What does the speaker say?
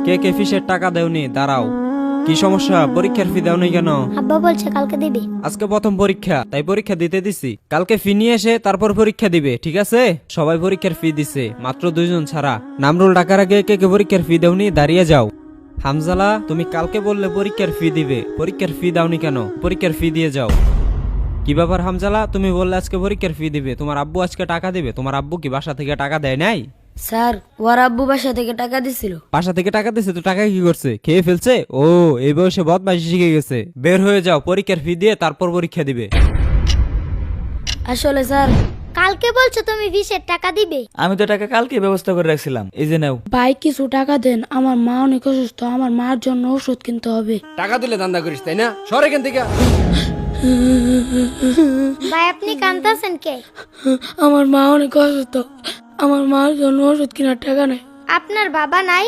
কে কে ফিসের টাকা দেওনি? দাঁড়াও, কি সমস্যা? পরীক্ষার ফি দেওনি কেন? আব্বা বলছে কালকে দিবি। আজকে প্রথম পরীক্ষা, তাই পরীক্ষা দিতে দিছি। কালকে ফি নিয়ে এসে তারপর পরীক্ষা দিবে, ঠিক আছে? সবাই পরীক্ষার ফি দিছে, মাত্র 2জন ছাড়া। নামরুল ডাকার আগে কে কে পরীক্ষার ফি দেওনি দাঁড়িয়ে যাও। হামজালা, তুমি কালকে বললে পরীক্ষার ফি দিবে, পরীক্ষার ফি দাওনি কেন? পরীক্ষার ফি দিয়ে যাও। কি ব্যাপার হামজালা, তুমি বললে আজকে পরীক্ষার ফি দিবে, তোমার আব্বু আজকে টাকা দিবে? তোমার আব্বু কি বাসা থেকে টাকা দেয় নাই? স্যার ওর আব্বু বাসা থেকে টাকা দিছিল। বাসা থেকে টাকা দিছে তো টাকা কি করছে? খেয়ে ফেলছে? ও, এই বয়সে বদমাইশি শিখে গেছে। বের হয়ে যাও, পরীক্ষার ফি দিয়ে তারপর পরীক্ষা দিবে। আসলে স্যার কালকে বলছো তুমি ফিসের টাকা দিবে। আমি তো টাকা কালকে ব্যবস্থা করে রাখছিলাম, এই যে নাও। ভাই কিছু টাকা দেন, আমার মা অনেক অসুস্থ, আমার মার জন্য ওষুধ কিনতে হবে। টাকা দিলে ধান্দা করিস তাই না? সর এখান থেকে। ভাই আপনি কাঁদতেছেন কে? আমার মা অনেক অসুস্থ, আমার মার জন্য ওষুধ কেনার টাকা নেই। আপনার বাবা নাই?